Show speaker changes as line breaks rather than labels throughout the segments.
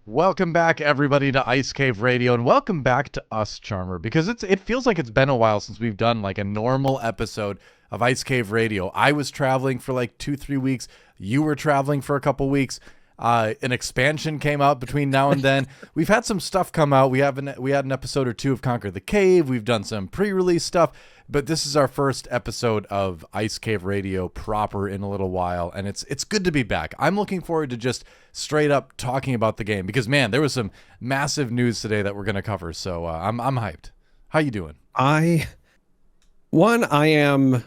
Welcome back, everybody, to Ice Cave Radio, and welcome back to us, Charmer, because it feels like it's been a while since we've done like a normal episode of Ice Cave Radio. I was traveling for like 2-3 weeks. You were traveling for a couple weeks. An expansion came out between now and then. We've had some stuff come out. We had an episode or two of Conquer the Cave. We've done some pre-release stuff, but this is our first episode of Ice Cave Radio proper in a little while, and it's good to be back. I'm looking forward to just straight up talking about the game because, man, there was some massive news today that we're going to cover. So I'm hyped. How you doing?
I am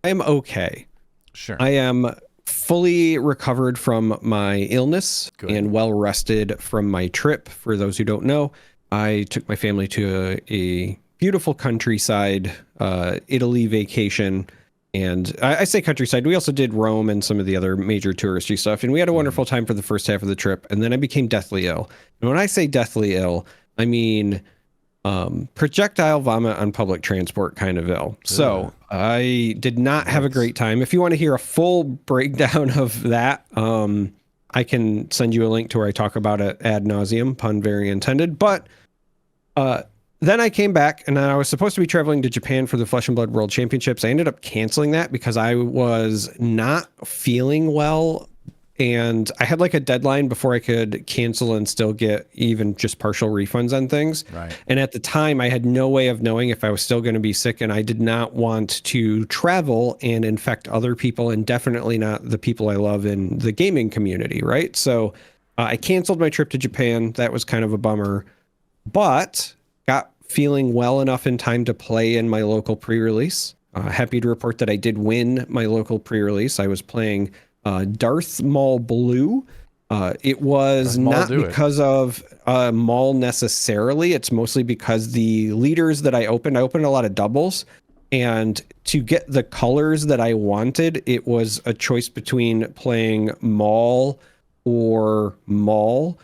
okay.
Sure.
I am fully recovered from my illness.
Good.
And well rested from my trip. For those who don't know, I took my family to a beautiful countryside, Italy vacation. And I say countryside, we also did Rome and some of the other major touristy stuff. And we had a wonderful time for the first half of the trip. And then I became deathly ill. And when I say deathly ill, I mean projectile vomit on public transport kind of ill. So I did not have a great time. If you want to hear a full breakdown of that, I can send you a link to where I talk about it ad nauseum, pun very intended. But then I came back and I was supposed to be traveling to Japan for the Flesh and Blood World Championships. I ended up canceling that because I was not feeling well. And I had like a deadline before I could cancel and still get even just partial refunds on things.
Right.
And at the time, I had no way of knowing if I was still going to be sick. And I did not want to travel and infect other people, and definitely not the people I love in the gaming community. Right. So I canceled my trip to Japan. That was kind of a bummer, but got feeling well enough in time to play in my local pre-release. Happy to report that I did win my local pre-release. I was playing Darth Maul Blue. It was not because of Maul necessarily. It's mostly because the leaders that I opened a lot of doubles. And to get the colors that I wanted, it was a choice between playing Maul or Maul.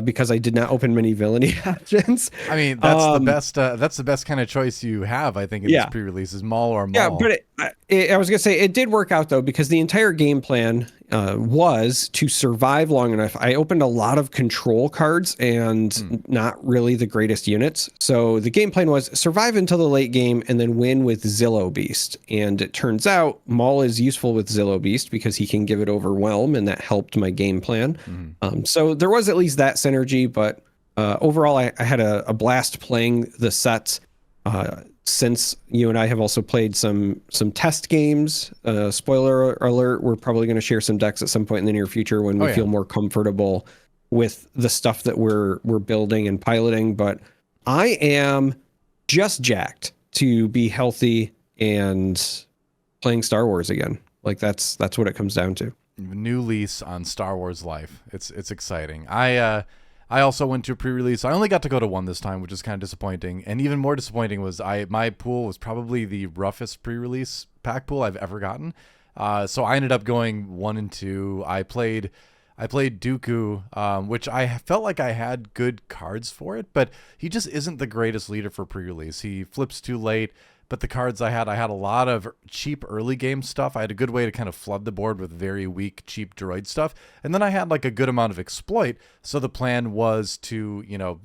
Because I did not open many villainy options.
I mean, that's the best. That's the best kind of choice you have, I think, in this pre-release is Maul or Maul.
Yeah, but I was gonna say it did work out though, because the entire game plan was to survive long enough. I opened a lot of control cards and not really the greatest units. So the game plan was survive until the late game and then win with Zillow Beast. And it turns out Maul is useful with Zillow Beast because he can give it overwhelm, and that helped my game plan. So there was at least that synergy, but overall I had a blast playing the sets. Since you and I have also played some test games, spoiler alert, we're probably going to share some decks at some point in the near future when we feel more comfortable with the stuff that we're building and piloting. But I am just jacked to be healthy and playing Star Wars again. Like that's what it comes down to.
New lease on Star Wars life. It's exciting. I also went to a pre-release. I only got to go to one this time, which is kind of disappointing. And even more disappointing was my pool was probably the roughest pre-release pack pool I've ever gotten. So I ended up going 1 and 2. I played Dooku, which I felt like I had good cards for it, but he just isn't the greatest leader for pre-release. He flips too late. But the cards I had a lot of cheap early game stuff. I had a good way to kind of flood the board with very weak, cheap droid stuff. And then I had like a good amount of exploit. So the plan was to,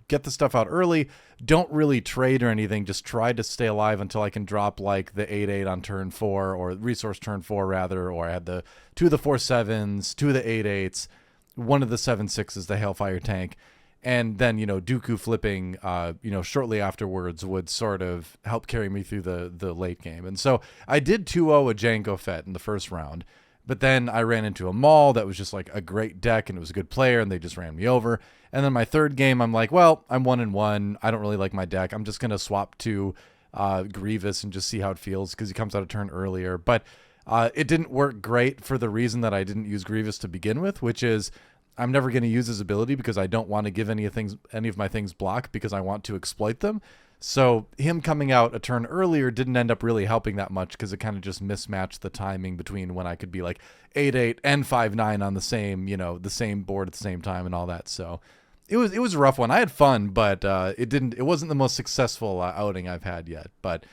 get the stuff out early. Don't really trade or anything. Just try to stay alive until I can drop like the 8/8 on turn 4, or resource turn 4 rather. Or I had the 2 of the 4/7s, 2 of the 8/8s, 1 of the 7/6s, the Hailfire tank. And then, Dooku flipping, shortly afterwards would sort of help carry me through the late game. And so I did 2-0 a Jango Fett in the first round, but then I ran into a Maul that was just like a great deck and it was a good player and they just ran me over. And then my third game, I'm like, well, I'm 1-1. I don't really like my deck. I'm just going to swap to Grievous and just see how it feels because he comes out a turn earlier. But it didn't work great for the reason that I didn't use Grievous to begin with, which is I'm never going to use his ability because I don't want to give any of my things block because I want to exploit them. So him coming out a turn earlier didn't end up really helping that much because it kind of just mismatched the timing between when I could be like 8/8 and 5/9 on the same board at the same time and all that. So it was a rough one. I had fun, but it wasn't the most successful outing I've had yet. But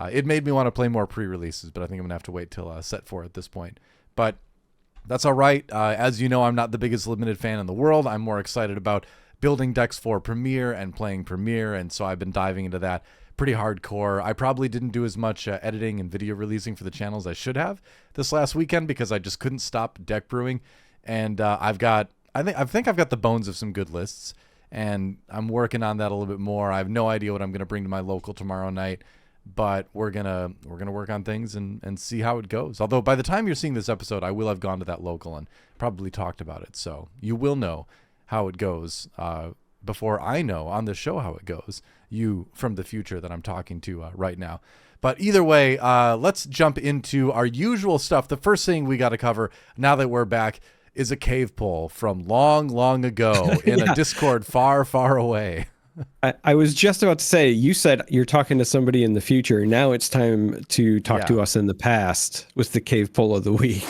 it made me want to play more pre-releases, but I think I'm gonna have to wait till set 4 at this point. But that's all right. As you know, I'm not the biggest limited fan in the world. I'm more excited about building decks for Premiere and playing Premiere, and so I've been diving into that pretty hardcore. I probably didn't do as much editing and video releasing for the channel as I should have this last weekend because I just couldn't stop deck brewing. And I think I've got the bones of some good lists, and I'm working on that a little bit more. I have no idea what I'm going to bring to my local tomorrow night, but we're gonna work on things and see how it goes. Although by the time you're seeing this episode, I will have gone to that local and probably talked about it, so you will know how it goes before I know on the show how it goes. You from the future that I'm talking to right now. But either way, let's jump into our usual stuff. The first thing we got to cover now that we're back is a cave poll from long, long ago in a Discord far, far away.
I was just about to say, you said you're talking to somebody in the future. Now it's time to talk to us in the past with the cave poll of the week.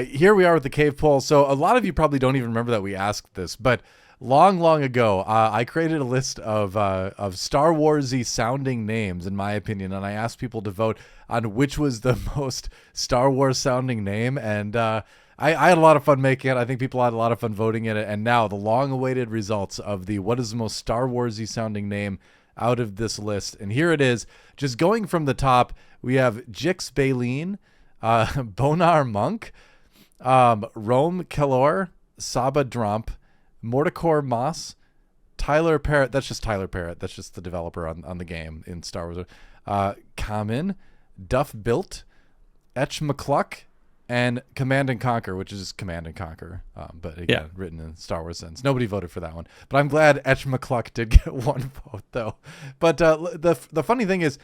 Here we are with the cave poll. So a lot of you probably don't even remember that we asked this, but long, long ago, I created a list of Star Wars-y sounding names, in my opinion, and I asked people to vote on which was the most Star Wars sounding name, and I had a lot of fun making it. I think people had a lot of fun voting in it, and now the long-awaited results of the what is the most Star Wars-y sounding name out of this list, and here it is. Just going from the top, we have Jix Baleen, Bonar Monk, Rome Kelor, Saba Drump, Morticor Moss, Tyler Parrott. That's just Tyler Parrott. That's just the developer on the game in Star Wars. Kamin, Duff Built, Etch McCluck, and Command and Conquer, which is Command and Conquer, but again, written in Star Wars sense. Nobody voted for that one, but I'm glad Etch McCluck did get one vote though. But the funny thing is,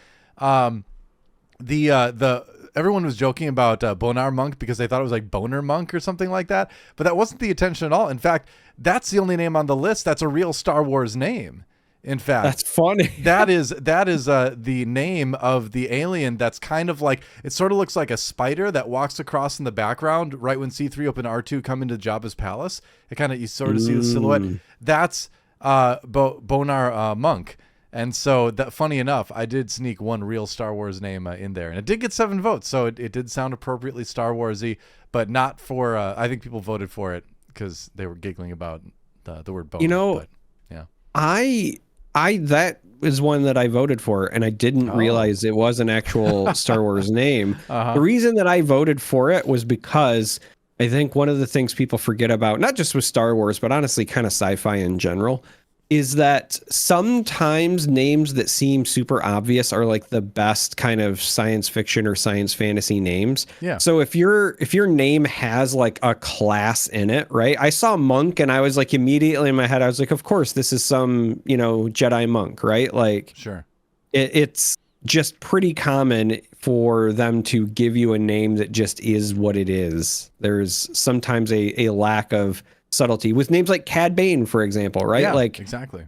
everyone was joking about Bonar Monk because they thought it was like Boner Monk or something like that, but that wasn't the intention at all. In fact, that's the only name on the list that's a real Star Wars name. In fact,
that's funny.
that is the name of the alien that's kind of like, it sort of looks like a spider that walks across in the background right when C-3PO and R2 come into Jabba's palace. It kind of, you sort of see the silhouette. That's Bonar Monk. And so, that funny enough, I did sneak one real Star Wars name in there, and it did get 7 votes, so it did sound appropriately Star Wars-y, but not for. I think people voted for it because they were giggling about the word boner.
You know,
but, yeah,
I that is one that I voted for, and I didn't realize it was an actual Star Wars name. The reason that I voted for it was because I think one of the things people forget about, not just with Star Wars, but honestly, kind of sci-fi in general, is that sometimes names that seem super obvious are like the best kind of science fiction or science fantasy names.
Yeah.
So if your name has like a class in it, right? I saw monk and I was like immediately in my head, I was like, of course, this is some, Jedi monk, right? Like,
sure.
It's just pretty common for them to give you a name that just is what it is. There's sometimes a lack of subtlety with names like Cad Bane, for example, right?
Yeah,
like
exactly.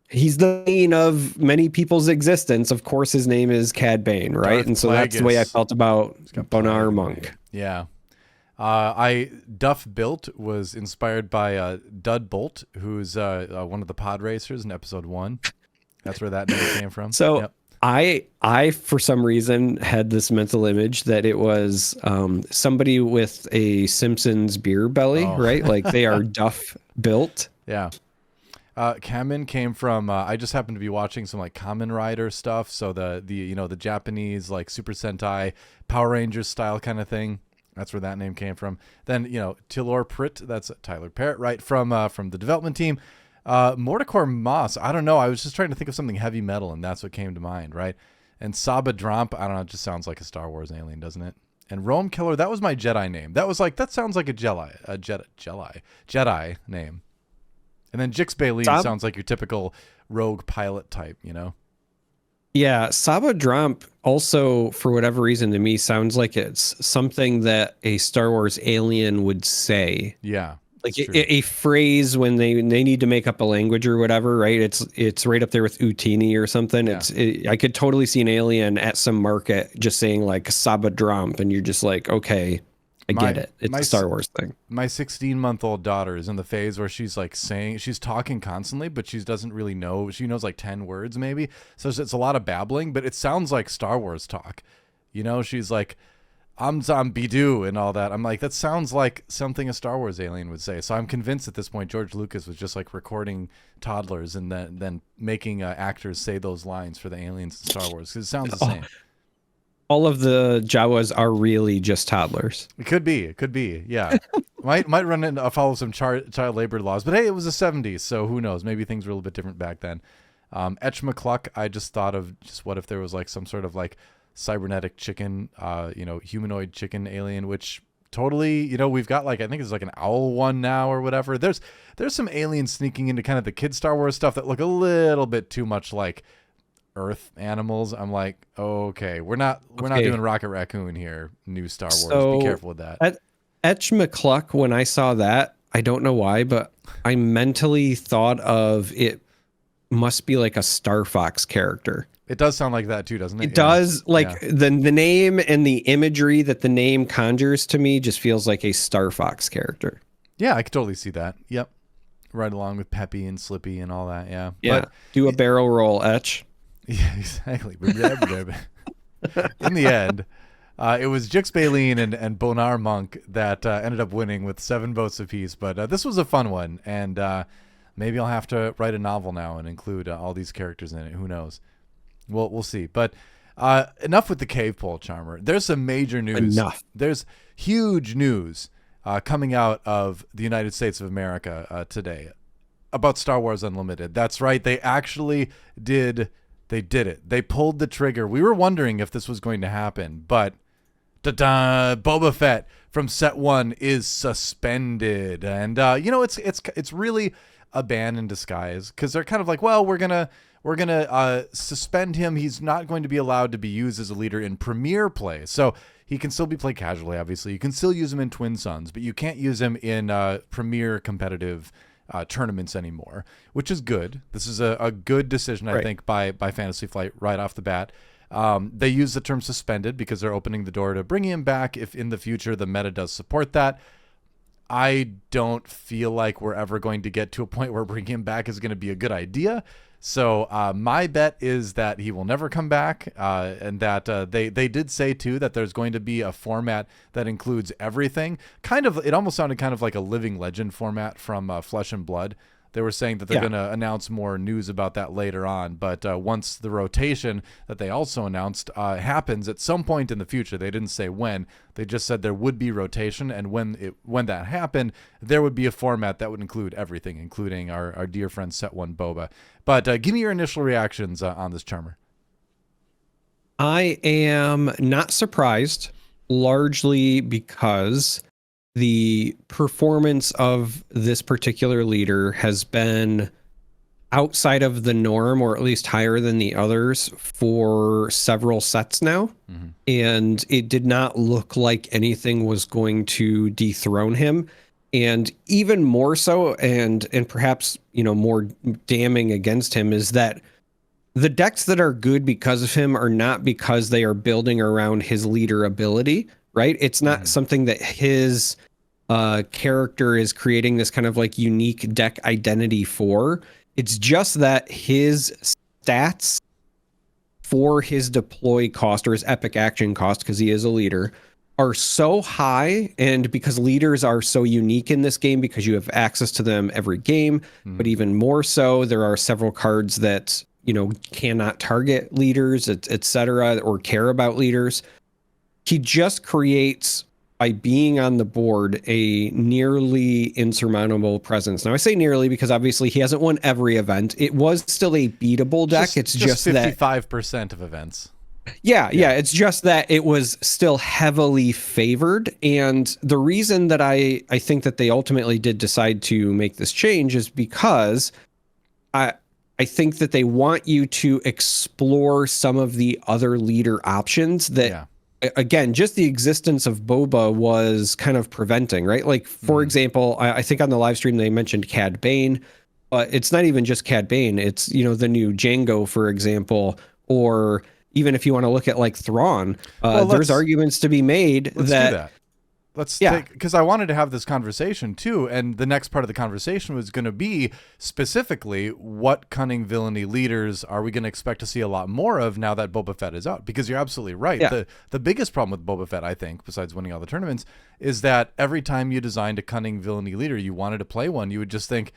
He's the bane of many people's existence. Of course, his name is Cad Bane, right?
Darth
and so that's the way I felt about Bonar Monk.
Yeah. Duff Built was inspired by Dud Bolt, who's one of the pod racers in episode 1. That's where that name came from.
So
yep.
I for some reason had this mental image that it was somebody with a Simpsons beer belly, right? Like they are Duff Built.
Yeah. Kamen came from I just happened to be watching some like Kamen Rider stuff, so the Japanese like Super Sentai Power Rangers style kind of thing. That's where that name came from. Then Tilor Prit, that's Tyler Parrott, right, from the development team. Morticor Moss, I don't know. I was just trying to think of something heavy metal, and that's what came to mind, right? And Saba Drump, I don't know, it just sounds like a Star Wars alien, doesn't it? And Rome Killer, that was my Jedi name. That sounds like a Jedi name. And then Jix Baleen sounds like your typical rogue pilot type,
Yeah, Saba Drump also, for whatever reason, to me, sounds like it's something that a Star Wars alien would say.
Yeah.
Like a phrase when they need to make up a language or whatever, right? It's right up there with Utini or something. Yeah. I could totally see an alien at some market just saying like Saba Drump, and you're just like, okay, I get it. It's a Star Wars thing.
My 16-month-old daughter is in the phase where she's like she's talking constantly, but she doesn't really know. She knows like 10 words maybe. So it's a lot of babbling, but it sounds like Star Wars talk. She's like, Bidu and all that. I'm like, that sounds like something a Star Wars alien would say. So I'm convinced at this point George Lucas was just like recording toddlers and then making actors say those lines for the aliens in Star Wars, because it sounds the same.
All of the Jawas are really just toddlers.
It could be. Yeah. might run into follow some child labor laws, but hey, it was the 70s, so who knows? Maybe things were a little bit different back then. Etch McCluck, I just thought of just what if there was like some sort of like cybernetic chicken, humanoid chicken alien, which totally, we've got like, I think it's like an owl one now or whatever. There's some aliens sneaking into kind of the kid Star Wars stuff that look a little bit too much like Earth animals. I'm like, okay, we're not doing Rocket Raccoon here, new Star Wars.
So
be careful with that.
Etch McCluck, when I saw that, I don't know why, but I mentally thought of it must be like a Star Fox character.
It does sound like that too, doesn't it?
It does. Like the name and the imagery that the name conjures to me just feels like a Star Fox character.
Yeah, I could totally see that. Yep. Right along with Peppy and Slippy and all that. Yeah.
Yeah. But, do a barrel roll, Etch.
Yeah, exactly. In the end, it was Jix Baleen and Bonar Monk that ended up winning with 7 votes apiece. But this was a fun one, and maybe I'll have to write a novel now and include all these characters in it. Who knows? We'll see. But enough with the cave poll, Charmer. There's some major news.
Enough.
There's huge news coming out of the United States of America today about Star Wars Unlimited. That's right. They actually did. They did it. They pulled the trigger. We were wondering if this was going to happen, but Boba Fett from Set 1 is suspended. And it's really a ban in disguise, because they're kind of like, well, we're gonna suspend him. He's not going to be allowed to be used as a leader in Premier play. So he can still be played casually, obviously. You can still use him in Twin Suns, but you can't use him in Premier competitive tournaments anymore, which is good. This is a good decision, I think, by Fantasy Flight right off the bat. They use the term suspended because they're opening the door to bringing him back if in the future the meta does support that. I don't feel like we're ever going to get to a point where bringing him back is going to be a good idea. So my bet is that he will never come back, and that they did say too that there's going to be a format that includes everything. It almost sounded kind of like a Living Legend format from Flesh and Blood. They were saying that they're going to announce more news about that later on. But once the rotation that they also announced happens at some point in the future, they didn't say when. They just said there would be rotation, and when that happened, there would be a format that would include everything, including our dear friend Set 1 Boba. But give me your initial reactions on this, Charmer.
I am not surprised, largely because the performance of this particular leader has been outside of the norm, or at least higher than the others, for several sets now. Mm-hmm. And it did not look like anything was going to dethrone him. And even more so, and perhaps, more damning against him, is that the decks that are good because of him are not because they are building around his leader ability, right? It's not something that his character is creating this kind of like unique deck identity for. It's just that his stats for his deploy cost, or his epic action cost, because he is a leader, are so high. And because leaders are so unique in this game, because you have access to them every game, but even more so, there are several cards that, cannot target leaders, etc., or care about leaders. He just creates, by being on the board, a nearly insurmountable presence. Now, I say nearly because obviously he hasn't won every event. It was still a beatable deck. It's just
55% of events.
Yeah. It's just that it was still heavily favored. And the reason that I think that they ultimately did decide to make this change is because I think that they want you to explore some of the other leader options that, again, just the existence of Boba was kind of preventing, right? Like, for example, I think on the live stream they mentioned Cad Bane, but it's not even just Cad Bane. It's, the new Django, for example, or even if you want to look at like Thrawn, there's arguments to be made
let's do that. let's take, because I wanted to have this conversation too, and the next part of the conversation was going to be specifically what cunning villainy leaders are we going to expect to see a lot more of now that Boba Fett is out? Because you're absolutely right.
Yeah.
The biggest problem with Boba Fett, I think, besides winning all the tournaments, is that every time you designed a cunning villainy leader, you wanted to play one, you would just think,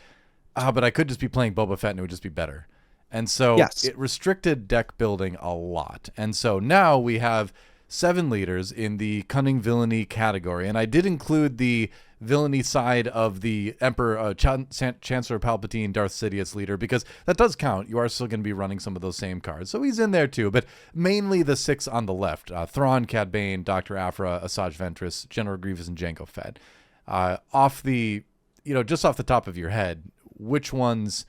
but I could just be playing Boba Fett and it would just be better. And so it restricted deck building a lot. And so now we have 7 leaders in the cunning villainy category, and I did include the villainy side of the Emperor, Chancellor Palpatine, Darth Sidious leader, because that does count. You are still going to be running some of those same cards, so he's in there too. But mainly the 6 on the left: Thrawn, Cad Bane, Dr. Aphra, Asajj Ventress, General Grievous, and Jango Fett. Just off the top of your head, which ones?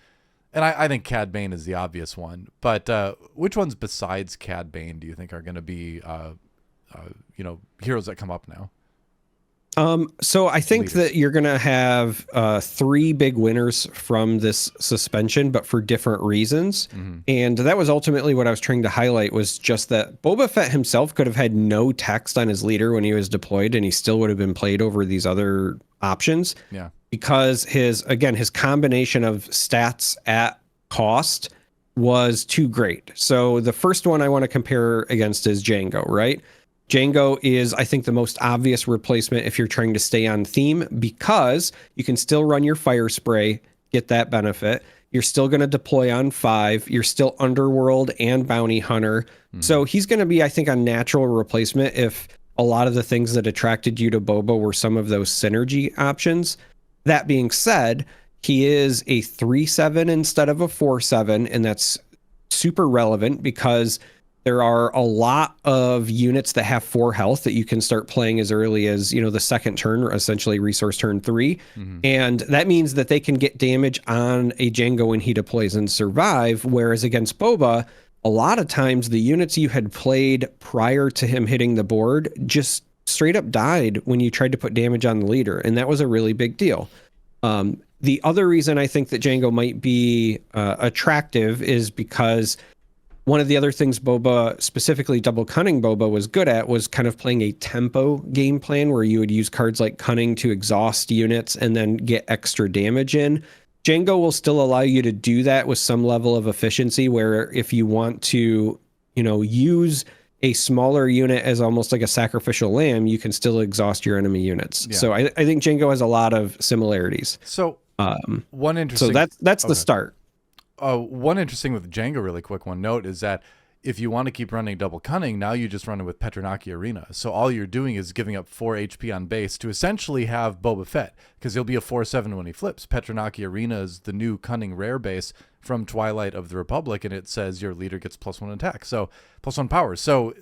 And I think Cad Bane is the obvious one, but which ones besides Cad Bane do you think are going to be heroes that come up now?
So I think that you're going to have 3 big winners from this suspension, but for different reasons. Mm-hmm. And that was ultimately what I was trying to highlight, was just that Boba Fett himself could have had no text on his leader when he was deployed, and he still would have been played over these other options.
Yeah.
Because his combination of stats at cost was too great. So the first one I want to compare against is Jango, right? Jango is, I think, the most obvious replacement if you're trying to stay on theme, because you can still run your fire spray, get that benefit. You're still going to deploy on 5. You're still Underworld and Bounty Hunter. Mm-hmm. So he's going to be, I think, a natural replacement if a lot of the things that attracted you to Boba were some of those synergy options. That being said, he is a 3/7 instead of a 4/7, and that's super relevant because there are a lot of units that have 4 health that you can start playing as early as, the second turn, or essentially resource turn 3. Mm-hmm. And that means that they can get damage on a Jango when he deploys and survive, whereas against Boba, a lot of times the units you had played prior to him hitting the board just straight up died when you tried to put damage on the leader, and that was a really big deal. The other reason I think that Jango might be attractive is because one of the other things Boba, specifically Double Cunning Boba, was good at was kind of playing a tempo game plan where you would use cards like Cunning to exhaust units and then get extra damage in. Jango will still allow you to do that with some level of efficiency, where if you want to, use a smaller unit as almost like a sacrificial lamb, you can still exhaust your enemy units. Yeah. So I think Jango has a lot of similarities.
So one interesting.
So that's the start.
One interesting with Jango, really quick, one note is that if you want to keep running Double Cunning, now you just run it with Petronaki Arena. So all you're doing is giving up 4 HP on base to essentially have Boba Fett, because he'll be a 4/7 when he flips. Petronaki Arena is the new Cunning rare base from Twilight of the Republic, and it says your leader gets +1 attack, so +1 power. So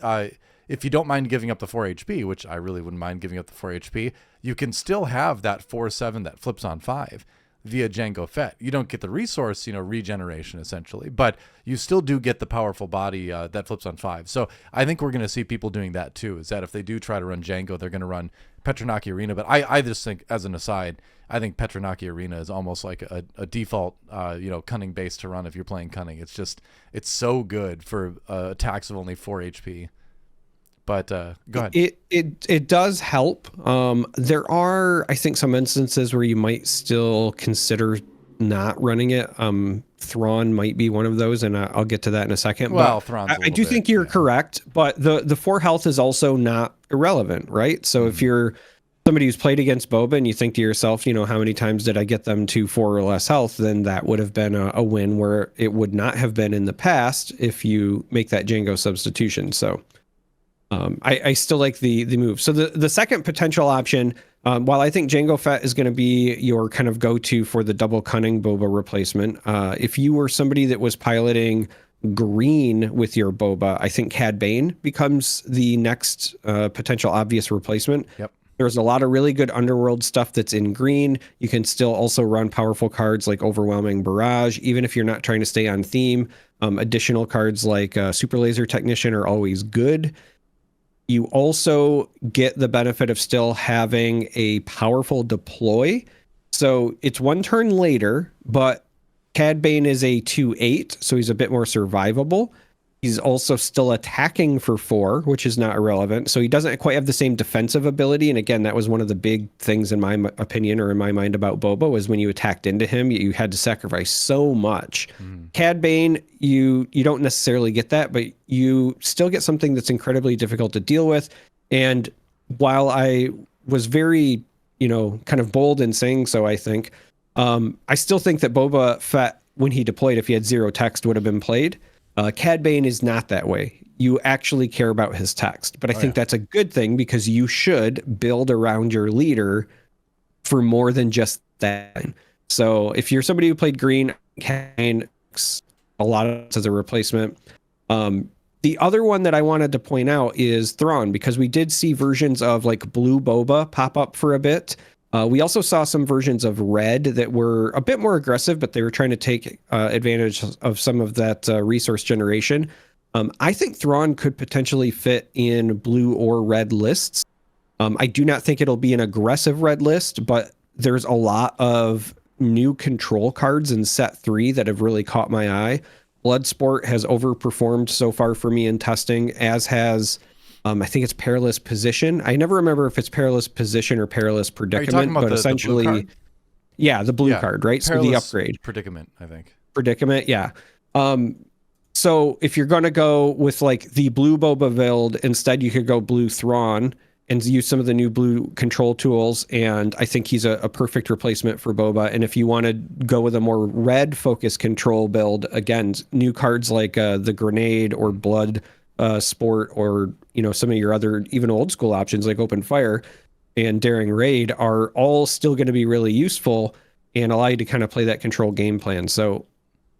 if you don't mind giving up the 4 HP, which I really wouldn't mind giving up the 4 HP, you can still have that 4/7 that flips on 5 via Jango Fett. You don't get the resource, regeneration essentially, but you still do get the powerful body that flips on 5. So I think we're going to see people doing that too, is that if they do try to run Jango, they're going to run Petronaki Arena. But I just think, as an aside, I think Petronaki Arena is almost like a default, Cunning base to run if you're playing Cunning. It's so good for attacks of only 4 HP. But go ahead.
It does help. There are, I think, some instances where you might still consider not running it. Thrawn might be one of those, and I'll get to that in a second.
Well, Thrawn's
I do think you're correct, but the 4 health is also not irrelevant, right? So if you're somebody who's played against Boba and you think to yourself, how many times did I get them to 4 or less health, then that would have been a win where it would not have been in the past if you make that Jango substitution. So I still like the move. So the second potential option, while I think Jango Fett is going to be your kind of go-to for the Double Cunning Boba replacement, if you were somebody that was piloting green with your Boba, I think Cad Bane becomes the next potential obvious replacement.
Yep.
There's a lot of really good Underworld stuff that's in green. You can still also run powerful cards like Overwhelming Barrage, even if you're not trying to stay on theme. Additional cards like Super Laser Technician are always good. You also get the benefit of still having a powerful deploy. So it's 1 turn later, but Cad Bane is a 2/8, so he's a bit more survivable. He's also still attacking for 4, which is not irrelevant. So he doesn't quite have the same defensive ability. And again, that was one of the big things in my opinion, or in my mind, about Boba, was when you attacked into him, you had to sacrifice so much. Cad Bane, you don't necessarily get that, but you still get something that's incredibly difficult to deal with. And while I was very, kind of bold in saying so, I think, I still think that Boba Fett, when he deployed, if he had 0 text, would have been played. Cad Bane is not that way. You actually care about his text, but I think that's a good thing, because you should build around your leader for more than just that. So if you're somebody who played green, Cad Bane, a lot of it as a replacement. The other one that I wanted to point out is Thrawn, because we did see versions of like blue Boba pop up for a bit. We also saw some versions of red that were a bit more aggressive, but they were trying to take advantage of some of that resource generation. I think Thrawn could potentially fit in blue or red lists. I do not think it'll be an aggressive red list, but there's a lot of new control cards in set 3 that have really caught my eye. Bloodsport has overperformed so far for me in testing, as has... I think it's Perilous Position. I never remember if it's Perilous Position or Perilous Predicament, but essentially, the blue card? Yeah, the blue card, right?
Perilous
so the upgrade.
Predicament, I think.
Predicament, yeah. So if you're going to go with like the blue Boba build, instead you could go blue Thrawn and use some of the new blue control tools, and I think he's a perfect replacement for Boba. And if you want to go with a more red focused control build, again, new cards like the Grenade or Blood Sport, or some of your other even old school options like Open Fire and Daring Raid are all still going to be really useful and allow you to kind of play that control game plan. So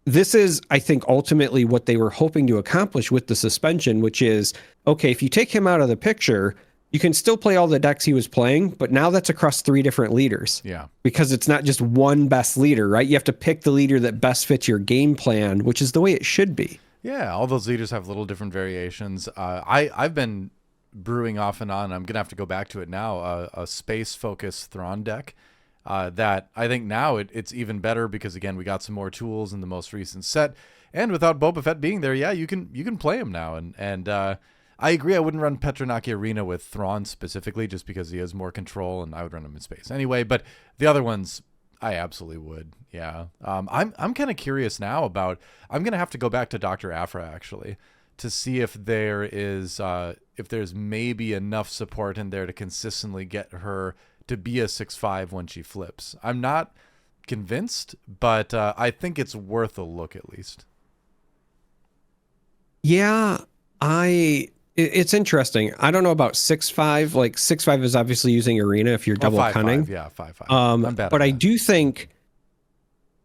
this is, I think, ultimately what they were hoping to accomplish with the suspension, which is, okay, if you take him out of the picture, you can still play all the decks he was playing, but now that's across 3 different leaders.
Yeah.
Because it's not just one best leader, right? You have to pick the leader that best fits your game plan, which is the way it should be.
Yeah, all those leaders have little different variations. I've been brewing off and on. I'm going to have to go back to it now. A space-focused Thrawn deck that I think now it's even better because, again, we got some more tools in the most recent set. And without Boba Fett being there, yeah, you can play him now. And I agree, I wouldn't run Petronaki Arena with Thrawn specifically just because he has more control, and I would run him in space anyway. But the other ones, I absolutely would. Yeah. I'm kind of curious now about, I'm going to have to go back to Dr. Aphra actually to see if there's maybe enough support in there to consistently get her to be a 6/5 when she flips. I'm not convinced, but I think it's worth a look at least.
Yeah, it's interesting. I don't know about 6/5. Like 6/5 is obviously using Arena if you're double
5/5,
cunning.
yeah, 5/5. I'm bad.
But I do think,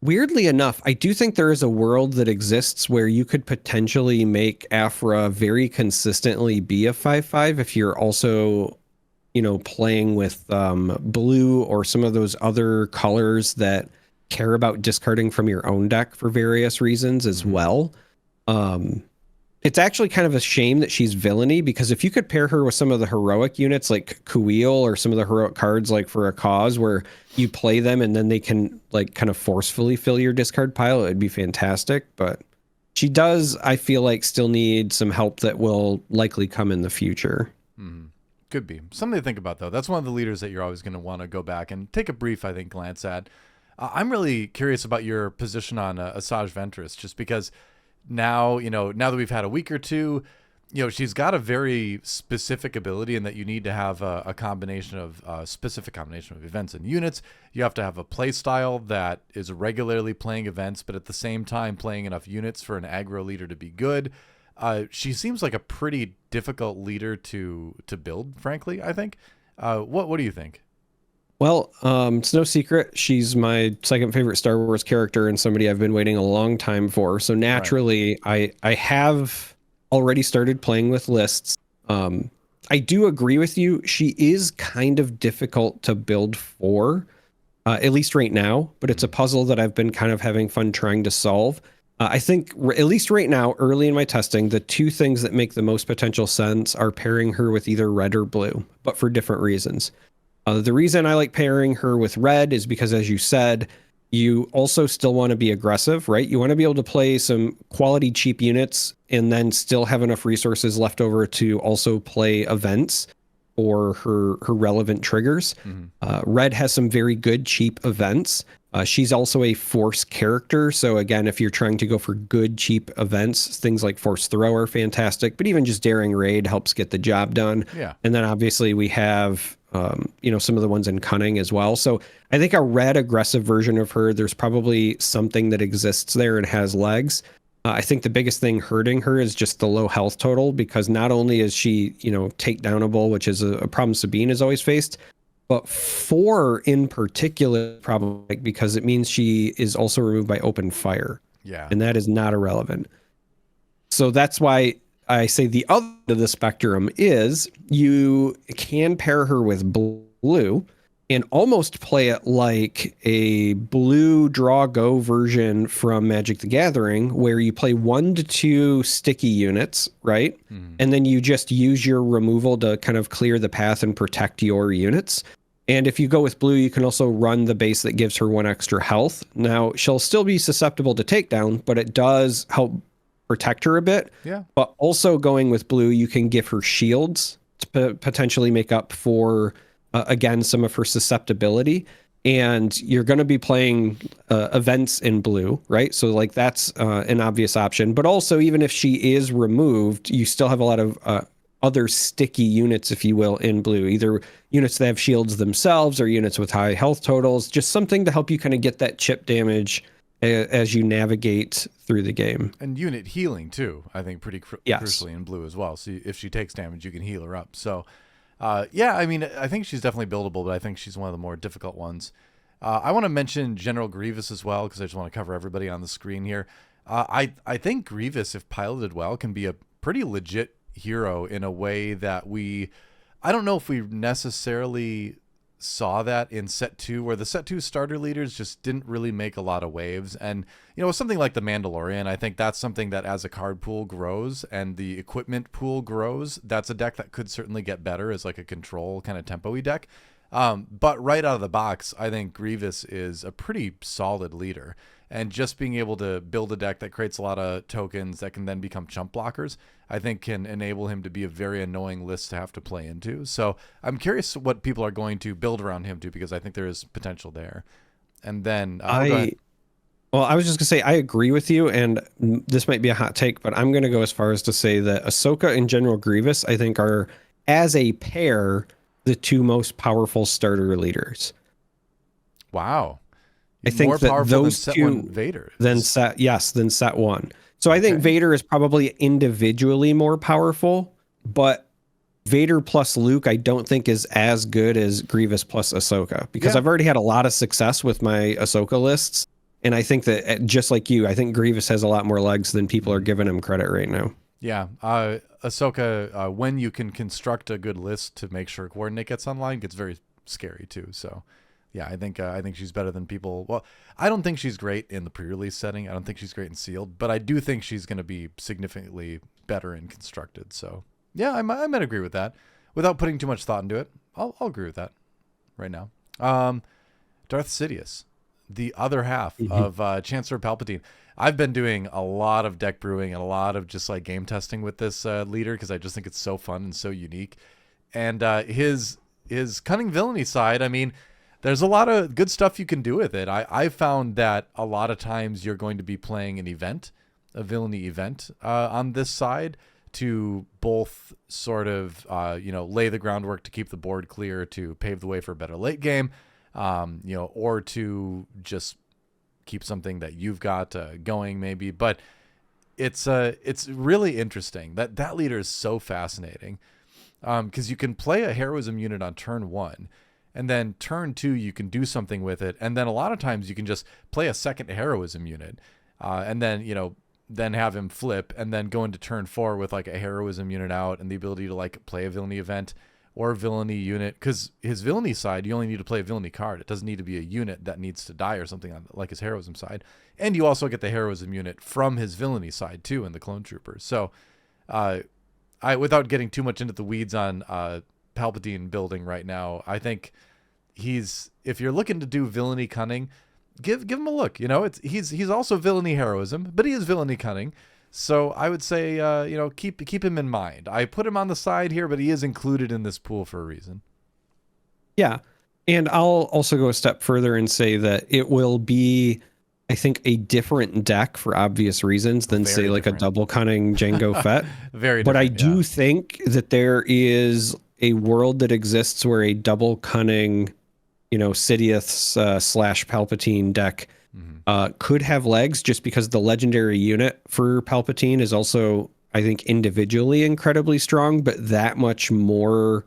weirdly enough, I do think there is a world that exists where you could potentially make Aphra very consistently be a 5/5 if you're also, playing with blue or some of those other colors that care about discarding from your own deck for various reasons as well. It's actually kind of a shame that she's villainy, because if you could pair her with some of the heroic units like Kuil or some of the heroic cards like for a cause where you play them and then they can like kind of forcefully fill your discard pile, it would be fantastic. But she does, I feel like, still need some help that will likely come in the future.
Could be. Something to think about, though. That's one of the leaders that you're always going to want to go back and take a brief, I think, glance at. I'm really curious about your position on Asajj Ventress, just because now that we've had a week or two, she's got a very specific ability in that you need to have a specific combination of events and units. You have to have a play style that is regularly playing events, but at the same time playing enough units for an aggro leader to be good. She seems like a pretty difficult leader to build, frankly, I think. What do you think?
Well, it's no secret she's my second favorite Star Wars character and somebody I've been waiting a long time for. So naturally, right. I have already started playing with lists. I do agree with you. She is kind of difficult to build for, at least right now, but it's a puzzle that I've been kind of having fun trying to solve. I think, at least right now, early in my testing, the two things that make the most potential sense are pairing her with either red or blue, but for different reasons. The reason I like pairing her with red is because, as you said, You also still want to be aggressive, right? You want to be able to play some quality cheap units and then still have enough resources left over to also play events or her relevant triggers. Red has some very good cheap events. She's also a force character. So again, if you're trying to go for good cheap events, things like Force Throw are fantastic, but even just Daring Raid helps get the job done.
Yeah.
And then obviously we have, some of the ones in Cunning as well. So I think a red aggressive version of her, there's probably something that exists there and has legs. I think the biggest thing hurting her is just the low health total, because not only is she, takedownable, which is a problem Sabine has always faced, but 4 in particular, probably because it means she is also removed by open fire.
Yeah.
And that is not irrelevant. So that's why I say the other end of the spectrum is you can pair her with blue and almost play it like a blue draw go version from Magic the Gathering, where you play 1 to 2 sticky units, right? And then you just use your removal to kind of clear the path and protect your units. And if you go with blue, you can also run the base that gives her 1 extra health. Now, she'll still be susceptible to takedown, but it does help protect her a bit.
Yeah.
But also going with blue, you can give her shields to potentially make up for again, some of her susceptibility, and you're going to be playing events in blue, right? So like that's an obvious option, but also even if she is removed, you still have a lot of other sticky units, if you will, in blue, either units that have shields themselves or units with high health totals, just something to help you kind of get that chip damage as you navigate through the game.
And unit healing too, I think pretty
Yes.
crucially in blue as well. So if she takes damage, you can heal her up. So I mean, I think she's definitely buildable, but I think she's one of the more difficult ones. I want to mention General Grievous as well, because I just want to cover everybody on the screen here. I think Grievous, if piloted well, can be a pretty legit hero in a way that I don't know if we necessarily saw that in set 2, where the set 2 starter leaders just didn't really make a lot of waves. And something like the Mandalorian, I think that's something that as a card pool grows and the equipment pool grows, that's a deck that could certainly get better as like a control kind of tempo-y deck. But right out of the box, I think Grievous is a pretty solid leader, and just being able to build a deck that creates a lot of tokens that can then become chump blockers, I think can enable him to be a very annoying list to have to play into. So I'm curious what people are going to build around him too, because I think there is potential there. And then
I was just gonna say I agree with you, and this might be a hot take, but I'm gonna go as far as to say that Ahsoka and General Grievous, I think, are as a pair the 2 most powerful starter leaders.
Wow.
I think
more
that
powerful
those
than set
2
1 Vader.
than set 1. So I think Vader is probably individually more powerful, but Vader plus Luke I don't think is as good as Grievous plus Ahsoka, because I've already had a lot of success with my Ahsoka lists, and I think that just like you, I think Grievous has a lot more legs than people are giving him credit right now.
Yeah, Ahsoka, when you can construct a good list to make sure coordinate gets online, gets very scary too. So yeah, I think she's better than people. Well, I don't think she's great in the pre-release setting. I don't think she's great in sealed, but I do think she's going to be significantly better in constructed. So yeah, I might agree with that without putting too much thought into it. I'll agree with that right now. Darth Sidious, the other half of Chancellor Palpatine. I've been doing a lot of deck brewing and a lot of just like game testing with this leader, because I just think it's so fun and so unique. And his cunning villainy side, I mean, there's a lot of good stuff you can do with it. I found that a lot of times you're going to be playing an event, a villainy event on this side, to both sort of lay the groundwork to keep the board clear, to pave the way for a better late game, or to just keep something that you've got going maybe. But it's really interesting. That leader is so fascinating, because you can play a heroism unit on turn 1, and then turn 2 you can do something with it, and then a lot of times you can just play a second heroism unit, and then have him flip, and then go into turn 4 with like a heroism unit out and the ability to like play a villainy event or villainy unit, because his villainy side, you only need to play a villainy card. It doesn't need to be a unit that needs to die or something on like his heroism side. And you also get the heroism unit from his villainy side too in the clone troopers. So without getting too much into the weeds on Palpatine building right now, I think if you're looking to do villainy cunning, give him a look. You know, he's also villainy heroism, but he is villainy cunning. So I would say, you know, keep him in mind. I put him on the side here, but he is included in this pool for a reason.
Yeah. And I'll also go a step further and say that it will be, I think, a different deck for obvious reasons than, say, like a double cunning Jango Fett.
Very different.
But I do think that there is a world that exists where a double cunning, you know, Sidious slash Palpatine deck could have legs, just because the legendary unit for Palpatine is also, I think, individually incredibly strong, but that much more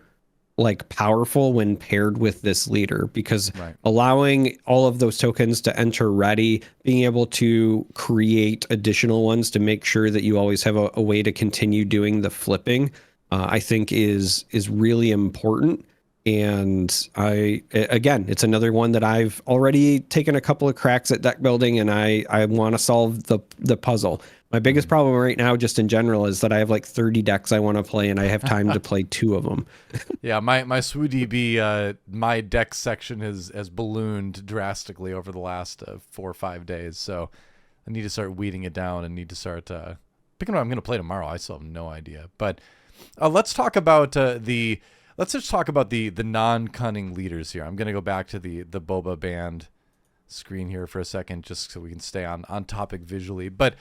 like powerful when paired with this leader, because allowing all of those tokens to enter ready, being able to create additional ones to make sure that you always have a way to continue doing the flipping, I think is really important. And again, it's another one that I've already taken a couple of cracks at deck building, and I want to solve the puzzle. My biggest problem right now, just in general, is that I have like 30 decks I want to play, and I have time to play 2 of them.
Yeah, my SWODB, my deck section has ballooned drastically over the last 4 or 5 days. So I need to start weeding it down and need to start picking what I'm going to play tomorrow. I still have no idea. But let's talk about let's just talk about the non-cunning leaders here. I'm going to go back to the Boba band screen here for a second, just so we can stay on topic visually. But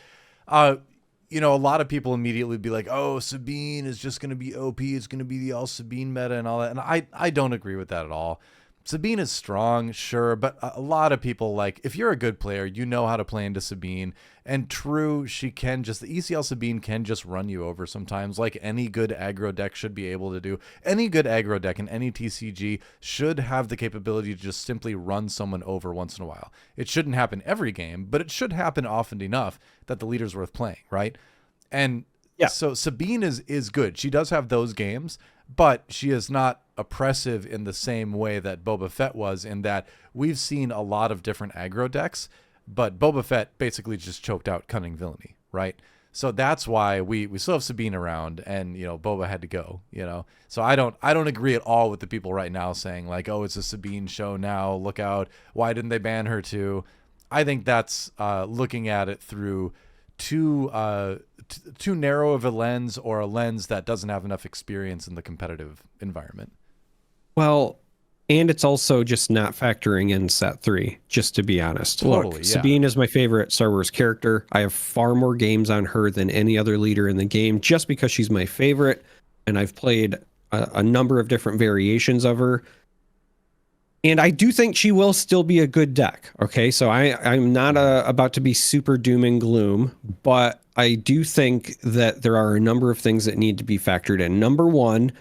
you know, a lot of people immediately be like, oh, Sabine is just going to be OP. It's going to be the all Sabine meta and all that. And I don't agree with that at all. Sabine is strong, sure, but a lot of people, like, if you're a good player, you know how to play into Sabine. And true, she can just, the ECL Sabine can just run you over sometimes, like any good aggro deck should be able to do. Any good aggro deck in any TCG should have the capability to just simply run someone over once in a while. It shouldn't happen every game, but it should happen often enough that the leader's worth playing, right? And so Sabine is good. She does have those games, but she is not oppressive in the same way that Boba Fett was, in that we've seen a lot of different aggro decks, but Boba Fett basically just choked out cunning villainy, right? So that's why we still have Sabine around, and, you know, Boba had to go, you know. So I don't agree at all with the people right now saying like, oh, it's a Sabine show now, look out, why didn't they ban her too? I think that's looking at it through too narrow of a lens, or a lens that doesn't have enough experience in the competitive environment. Well,
and it's also just not factoring in set 3, just to be honest.
Totally,
Look, Sabine is my favorite Star Wars character. I have far more games on her than any other leader in the game, just because she's my favorite, and I've played a number of different variations of her. And I do think she will still be a good deck. Okay, so I'm not about to be super doom and gloom, but I do think that there are a number of things that need to be factored in. Number one,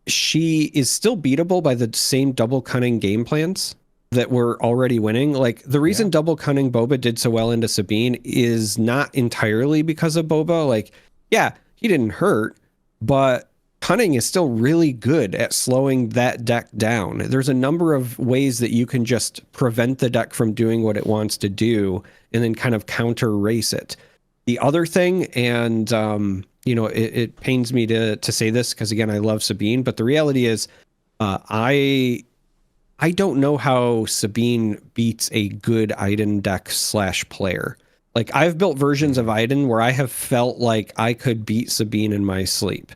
she is still beatable by the same double cunning game plans that were already winning. Like, the reason double cunning Boba did so well into Sabine is not entirely because of Boba. Like, yeah, he didn't hurt, but cunning is still really good at slowing that deck down. There's a number of ways that you can just prevent the deck from doing what it wants to do, and then kind of counter race it. The other thing, and you know, it pains me to say this, because again, I love Sabine, but the reality is, I don't know how Sabine beats a good Iden deck / player. Like, I've built versions of Iden where I have felt like I could beat Sabine in my sleep.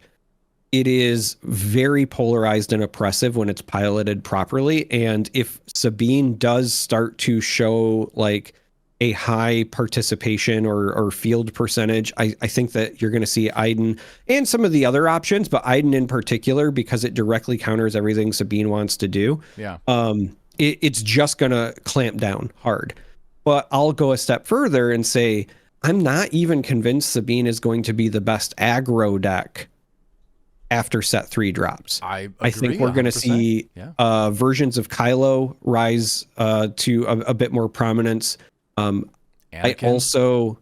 It is very polarized and oppressive when it's piloted properly. And if Sabine does start to show like a high participation or field percentage, I think that you're going to see Iden and some of the other options, but Iden in particular, because it directly counters everything Sabine wants to do.
Yeah.
It's just going to clamp down hard. But I'll go a step further and say, I'm not even convinced Sabine is going to be the best aggro deck after set 3 drops.
I
think we're going to see versions of Kylo rise to a bit more prominence. I also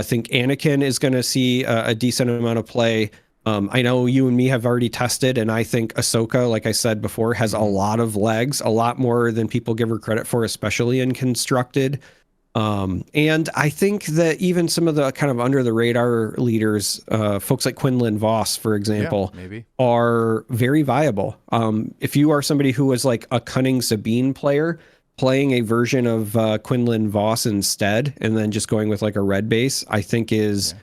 think Anakin is going to see a decent amount of play. I know you and me have already tested, and I think Ahsoka, like I said before, has a lot of legs, a lot more than people give her credit for, especially in Constructed. And I think that even some of the kind of under the radar leaders, folks like Quinlan Voss, for example, are very viable. If you are somebody who was like a cunning Sabine player, playing a version of Quinlan Voss instead, and then just going with like a red base, I think is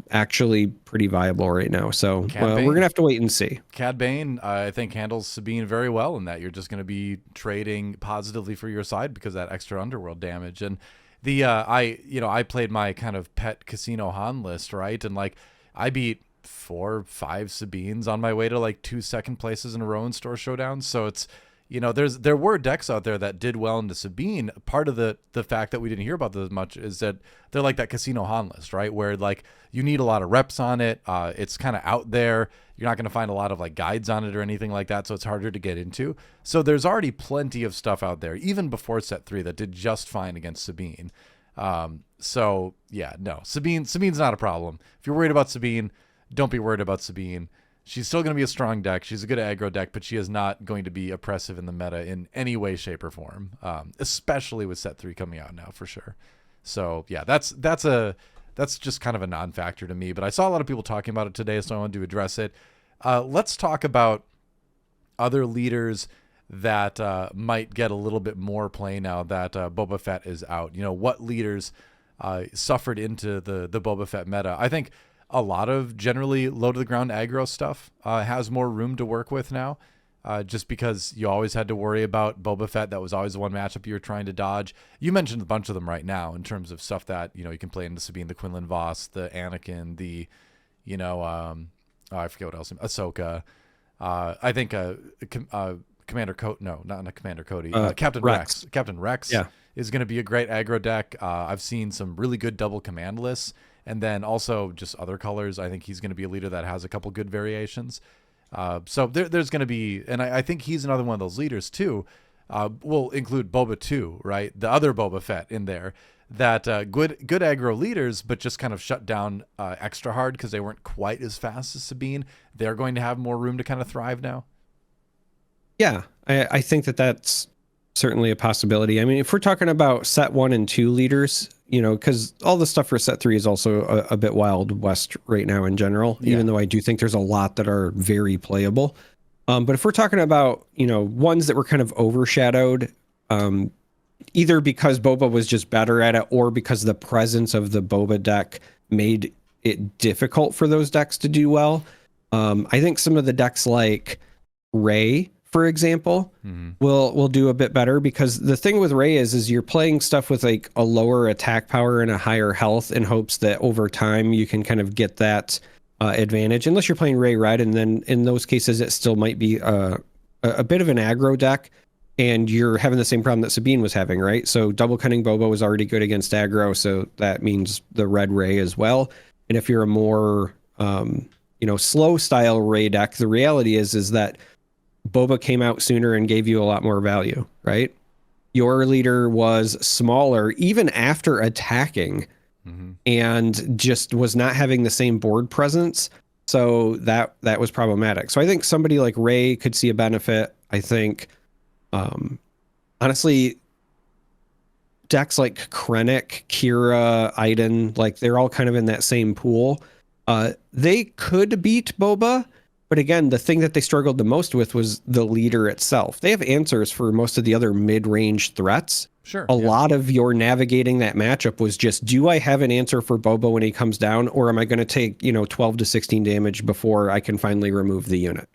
actually pretty viable right now. So we're going to have to wait and see.
Cad Bane, I think, handles Sabine very well in that you're just going to be trading positively for your side because of that extra underworld damage. And the I played my kind of pet Casino Han list, right? And like I beat 4 or 5 Sabines on my way to like 2 second places in a row in store showdowns. So it's, there were decks out there that did well into Sabine. Part of the fact that we didn't hear about those much is that they're like that Casino Han list, right? Where like you need a lot of reps on it. It's kind of out there. You're not going to find a lot of like guides on it or anything like that. So it's harder to get into. So there's already plenty of stuff out there, even before set 3, that did just fine against Sabine. So yeah, no, Sabine's not a problem. If you're worried about Sabine, don't be worried about Sabine. She's still going to be a strong deck. She's a good aggro deck, but she is not going to be oppressive in the meta in any way, shape, or form, especially with set 3 coming out now for sure. So yeah, that's just kind of a non-factor to me, but I saw a lot of people talking about it today, so I wanted to address it. Let's talk about other leaders that might get a little bit more play now that Boba Fett is out. What leaders suffered into the Boba Fett meta? I think a lot of generally low to the ground aggro stuff has more room to work with now, just because you always had to worry about Boba Fett. That was always the one matchup you were trying to dodge. You mentioned a bunch of them right now in terms of stuff that, you can play into Sabine, the Quinlan Voss, the Anakin, the, I forget what else, Ahsoka. I think Commander not Commander Cody, Captain Rex. Captain Rex is going to be a great aggro deck. I've seen some really good double command lists. And then also just other colors. I think he's going to be a leader that has a couple good variations. So there's going to be, and I think he's another one of those leaders too. We'll include Boba too, right? The other Boba Fett in there that good aggro leaders, but just kind of shut down extra hard because they weren't quite as fast as Sabine. They're going to have more room to kind of thrive now.
Yeah, I think that's certainly a possibility. I mean, if we're talking about set 1 and 2 leaders, because all the stuff for set 3 is also a bit Wild West right now in general, even though I do think there's a lot that are very playable. But if we're talking about, ones that were kind of overshadowed, either because Boba was just better at it or because the presence of the Boba deck made it difficult for those decks to do well. I think some of the decks like Rey, for example, will do a bit better, because the thing with Rey is you're playing stuff with like a lower attack power and a higher health in hopes that over time you can kind of get that advantage, unless you're playing Rey Red, and then in those cases it still might be a bit of an aggro deck and you're having the same problem that Sabine was having, right? So double cunning Boba was already good against aggro, so that means the red Rey as well. And if you're a more slow style Rey deck, the reality is that Boba came out sooner and gave you a lot more value, right? Your leader was smaller even after attacking, and just was not having the same board presence. So that was problematic. So I think somebody like Rey could see a benefit. I think, honestly, decks like Krennic, Kira, Iden, like they're all kind of in that same pool. They could beat Boba. But again, the thing that they struggled the most with was the leader itself. They have answers for most of the other mid-range threats.
Sure.
A lot of your navigating that matchup was just, do I have an answer for Boba when he comes down, or am I going to take 12 to 16 damage before I can finally remove the unit?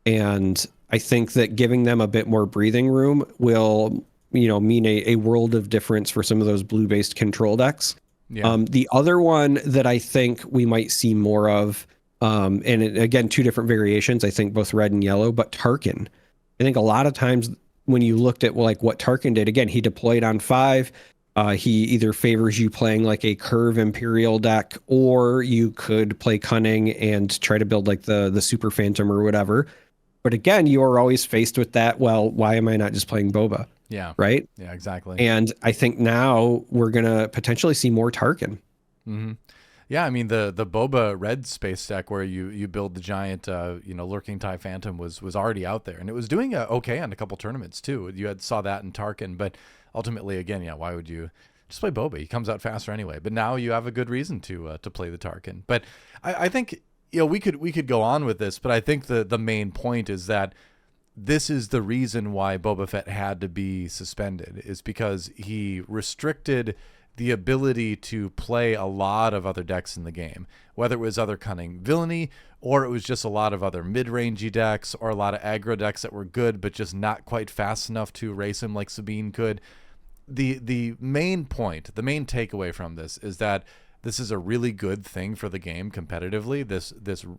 And I think that giving them a bit more breathing room will mean a world of difference for some of those blue-based control decks. Yeah. The other one that I think we might see more of, again, 2 different variations, I think both red and yellow, but Tarkin. I think a lot of times when you looked at like what Tarkin did, again, he deployed on 5. He either favors you playing like a curve Imperial deck, or you could play cunning and try to build like the Super Phantom or whatever. But again, you are always faced with that. Well, why am I not just playing Boba?
Yeah.
Right?
Yeah, exactly.
And I think now we're going to potentially see more Tarkin.
Mm-hmm. Yeah, I mean the Boba red space deck where you build the giant lurking TIE Phantom was already out there, and it was doing okay on a couple tournaments too. You saw that in Tarkin, but ultimately again, why would you just play Boba? He comes out faster anyway. But now you have a good reason to play the Tarkin. But I think we could go on with this, but I think the main point is that this is the reason why Boba Fett had to be suspended, is because he restricted the ability to play a lot of other decks in the game, whether it was other cunning villainy or it was just a lot of other mid-rangey decks or a lot of aggro decks that were good but just not quite fast enough to race him like Sabine could. The main point, the main takeaway from this is that this is a really good thing for the game competitively. This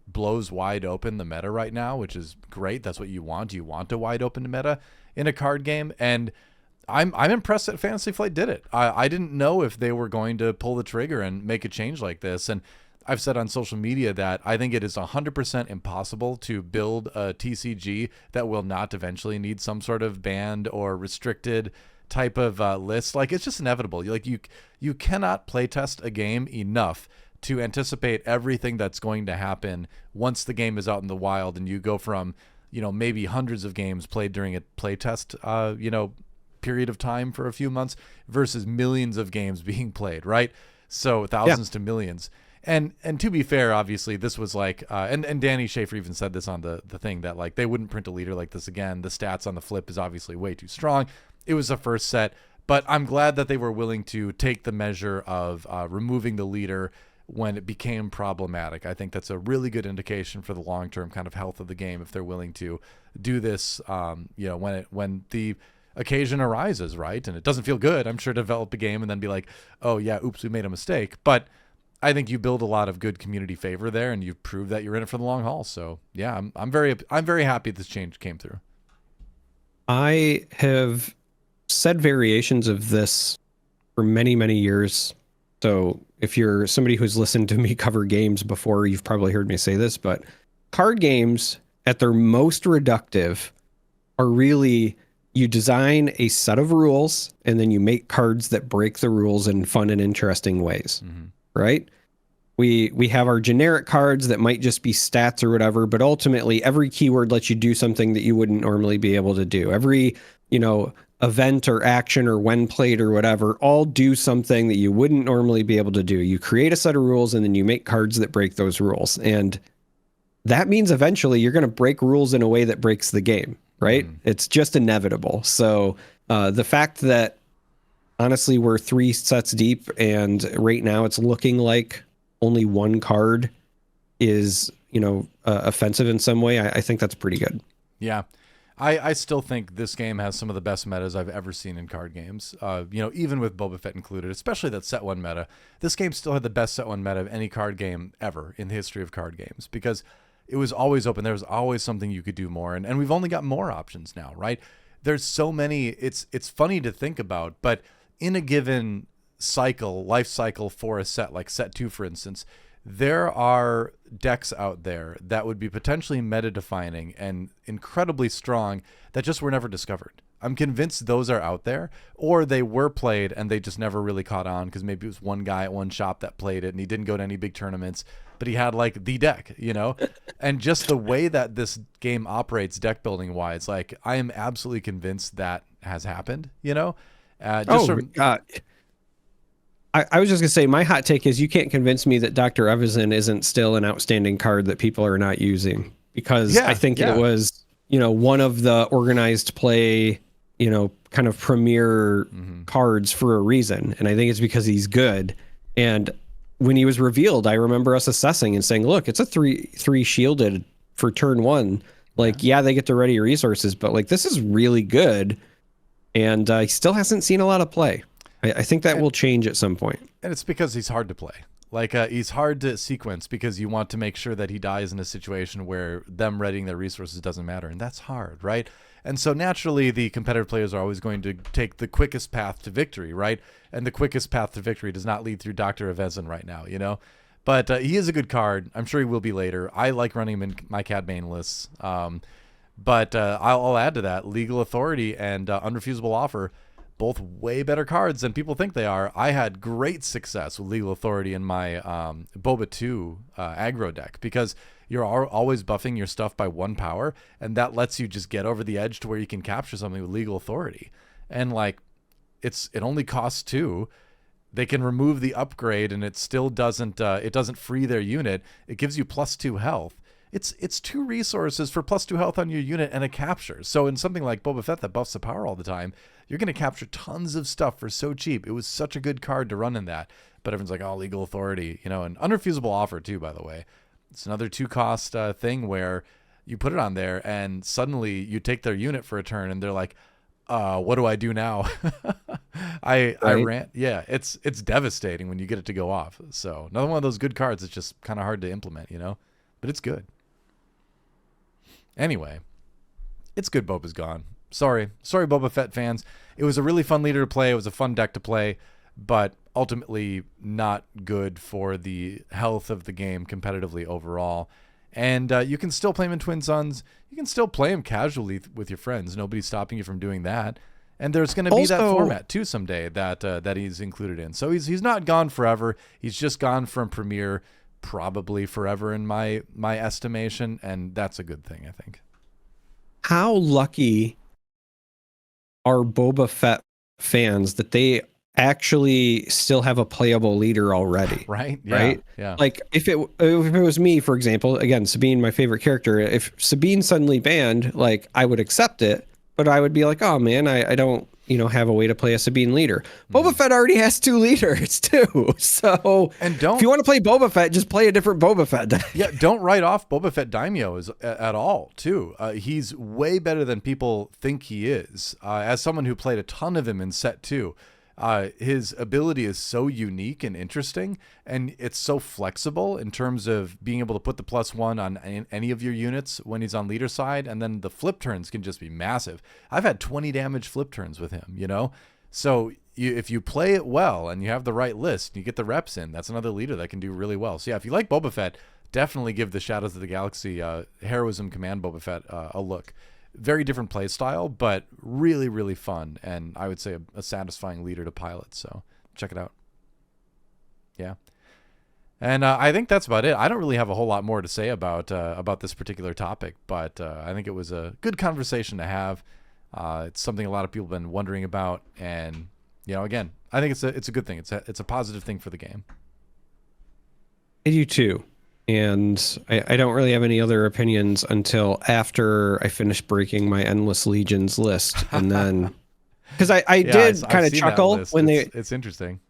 blows wide open the meta right now, which is great. That's what you want. You want a wide open meta in a card game, and I'm impressed that Fantasy Flight did it. I didn't know if they were going to pull the trigger and make a change like this, and I've said on social media that I think it is 100% impossible to build a TCG that will not eventually need some sort of banned or restricted type of list. Like, it's just inevitable. You cannot playtest a game enough to anticipate everything that's going to happen once the game is out in the wild, and you go from, maybe hundreds of games played during a playtest, period of time for a few months versus millions of games being played, right? So thousands to millions. And to be fair, obviously this was like, and Danny Schaefer even said this on the thing, that like they wouldn't print a leader like this again. The stats on the flip is obviously way too strong. It was a first set, but I'm glad that they were willing to take the measure of removing the leader when it became problematic. I think that's a really good indication for the long-term kind of health of the game if they're willing to do this, when the occasion arises, right? And it doesn't feel good, I'm sure, to develop a game and then be like, oh yeah, oops, we made a mistake. But I think you build a lot of good community favor there, and you've proved that you're in it for the long haul. So yeah, I'm very happy this change came through.
I have said variations of this for many, many years. So if you're somebody who's listened to me cover games before, you've probably heard me say this, but card games at their most reductive are really, you design a set of rules and then you make cards that break the rules in fun and interesting ways, right? We have our generic cards that might just be stats or whatever, but ultimately every keyword lets you do something that you wouldn't normally be able to do. Every, event or action or when played or whatever, all do something that you wouldn't normally be able to do. You create a set of rules and then you make cards that break those rules. And that means eventually you're going to break rules in a way that breaks the game, right? It's just inevitable. So the fact that honestly we're 3 sets deep and right now it's looking like only one card is, offensive in some way, I think that's pretty good.
Yeah. I still think this game has some of the best metas I've ever seen in card games, even with Boba Fett included, especially that set 1 meta. This game still had the best set 1 meta of any card game ever in the history of card games, because it was always open. There was always something you could do more, and we've only got more options now, right? There's so many. It's funny to think about, but in a given life cycle for a set, like set 2, for instance, there are decks out there that would be potentially meta-defining and incredibly strong that just were never discovered. I'm convinced those are out there, or they were played and they just never really caught on because maybe it was one guy at one shop that played it and he didn't go to any big tournaments, but he had like the deck, and just the way that this game operates deck building wise, like I am absolutely convinced that has happened,
I was just going to say, my hot take is you can't convince me that Dr. Evazan isn't still an outstanding card that people are not using, because I think it was, one of the organized play, kind of premier cards for a reason. And I think it's because he's good. And when he was revealed, I remember us assessing and saying, look, it's a 3 shielded for turn 1. Like, yeah, they get to ready resources, but like, this is really good. And he still hasn't seen a lot of play. I think that will change at some point.
And it's because he's hard to play. Like, he's hard to sequence because you want to make sure that he dies in a situation where them readying their resources doesn't matter. And that's hard, right? And so naturally, the competitive players are always going to take the quickest path to victory, right? And the quickest path to victory does not lead through Dr. Evazan right now, But he is a good card. I'm sure he will be later. I like running him in my Cad Bane lists. But I'll add to that, Legal Authority and Unrefusable Offer, both way better cards than people think they are. I had great success with Legal Authority in my Boba 2 aggro deck, because you're always buffing your stuff by 1 power, and that lets you just get over the edge to where you can capture something with Legal Authority. And like, it only costs 2. They can remove the upgrade, and it still doesn't free their unit. It gives you +2 health. it's 2 resources for +2 health on your unit and a capture. So in something like Boba Fett that buffs the power all the time, you're going to capture tons of stuff for so cheap. It was such a good card to run in that. But everyone's like, oh, legal authority, you know, and unrefusable offer too, by the way. It's another 2 cost thing where you put it on there and suddenly you take their unit for a turn and they're like, what do I do now? I ran. Yeah, it's devastating when you get it to go off. So another one of those good cards. It's just kind of hard to implement, you know, but it's good. Anyway, it's good Boba's gone. Sorry, Boba Fett fans. It was a really fun leader to play. It was a fun deck to play, but ultimately not good for the health of the game competitively overall. And you can still play him in Twin Suns. You can still play him casually with your friends. Nobody's stopping you from doing that. And there's going to be that format too someday that he's included in. So he's not gone forever. He's just gone from Premier probably forever in my estimation, and that's a good thing, I think.
How lucky are Boba Fett fans that they actually still have a playable leader already?
Right? Yeah,
right?
Yeah.
Like if it was me, for example, again, Sabine, my favorite character, if Sabine suddenly banned, like I would accept it, but I would be like, oh man, I don't, have a way to play a Sabine leader. Boba Fett already has 2 leaders too. So if you want to play Boba Fett, just play a different Boba Fett deck.
Yeah, don't write off Boba Fett Daimyo at all too. He's way better than people think he is. As someone who played a ton of him in set 2, his ability is so unique and interesting, and it's so flexible in terms of being able to put the +1 on any of your units when he's on leader side, and then the flip turns can just be massive. I've had 20 damage flip turns with him, So if you play it well and you have the right list, you get the reps in, that's another leader that can do really well. So yeah, if you like Boba Fett, definitely give the Shadows of the Galaxy Heroism Command Boba Fett a look. Very different play style, but really, really fun, and I would say a satisfying leader to pilot. So check it out. Yeah, and I think that's about it. I don't really have a whole lot more to say about this particular topic, but I think it was a good conversation to have. It's something a lot of people have been wondering about, and again, I think it's a good thing. It's a positive thing for the game.
I do too. And I don't really have any other opinions until after I finish breaking my Endless Legions list. And then, because I did kind of chuckle when
it's interesting.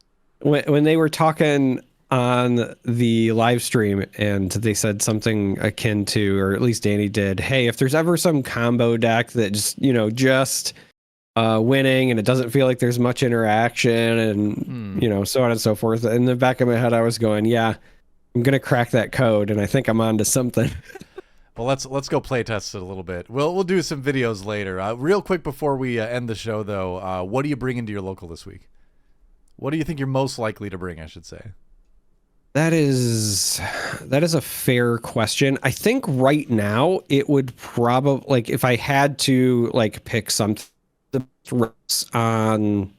When they were talking on the live stream and they said something akin to, or at least Danny did, hey, if there's ever some combo deck that just, winning and it doesn't feel like there's much interaction and, so on and so forth. In the back of my head, I was going, yeah, I'm going to crack that code, and I think I'm onto something.
Well, let's go play test it a little bit. We'll do some videos later. Real quick before we end the show, though, what do you bring into your local this week? What do you think you're most likely to bring, I should say?
That is a fair question. I think right now it would probably, like, if I had to pick something on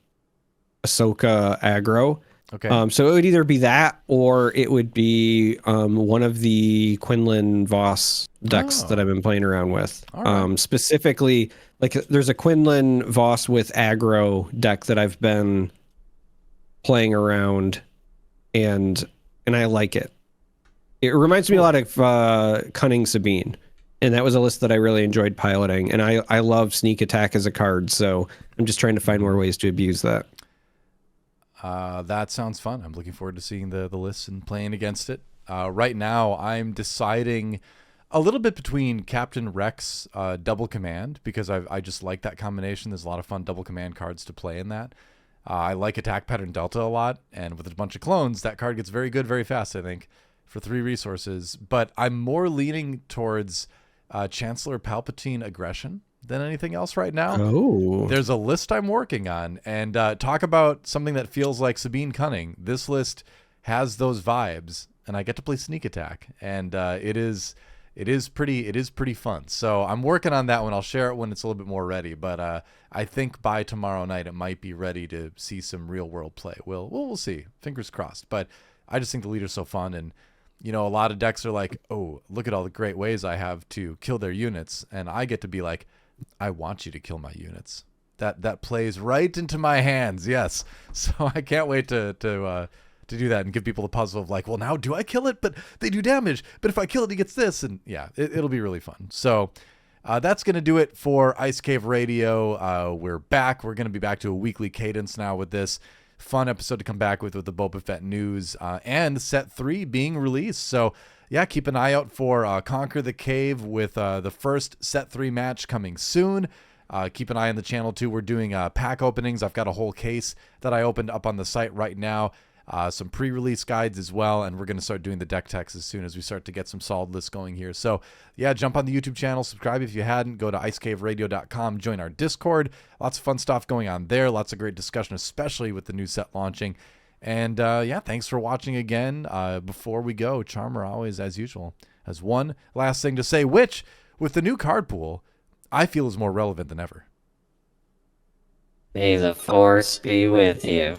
Ahsoka aggro.
Okay.
So it would either be that or it would be one of the Quinlan Voss decks that I've been playing around with. Right. Specifically, there's a Quinlan Voss with aggro deck that I've been playing around, and I like it. It reminds me a lot of Cunning Sabine, and that was a list that I really enjoyed piloting. And I love Sneak Attack as a card, so I'm just trying to find more ways to abuse that.
That sounds fun. I'm looking forward to seeing the list and playing against it. Right now, I'm deciding a little bit between Captain Rex Double Command, because I just like that combination. There's a lot of fun double command cards to play in that. I like Attack Pattern Delta a lot, and with a bunch of clones, that card gets very good very fast, I think, for 3 resources. But I'm more leaning towards Chancellor Palpatine Aggression than anything else right now. There's a list I'm working on, and talk about something that feels like Sabine Cunning. This list has those vibes, and I get to play Sneak Attack, and it is pretty fun. So I'm working on that one. I'll share it when it's a little bit more ready, but I think by tomorrow night it might be ready to see some real world play. We'll see. Fingers crossed. But I just think the leader's so fun, and a lot of decks are like, oh, look at all the great ways I have to kill their units, and I get to be like, I want you to kill my units. That plays right into my hands. Yes. So I can't wait to to do that and give people the puzzle of like, well, now do I kill it? But they do damage. But if I kill it, he gets this. And yeah, it'll be really fun. So that's going to do it for Ice Cave Radio. We're back. We're going to be back to a weekly cadence now with this fun episode to come back with the Boba Fett news and set 3 being released. So yeah, keep an eye out for Conquer the Cave with the first set 3 match coming soon. Keep an eye on the channel too. We're doing pack openings. I've got a whole case that I opened up on the site right now. Some pre-release guides as well, and we're going to start doing the deck techs as soon as we start to get some solid lists going here. So yeah, jump on the YouTube channel, subscribe if you hadn't, go to icecaveradio.com, join our Discord. Lots of fun stuff going on there, lots of great discussion, especially with the new set launching. And yeah, thanks for watching again. Before we go, Charmer always, as usual, has one last thing to say, which, with the new card pool, I feel is more relevant than ever.
May the Force be with you.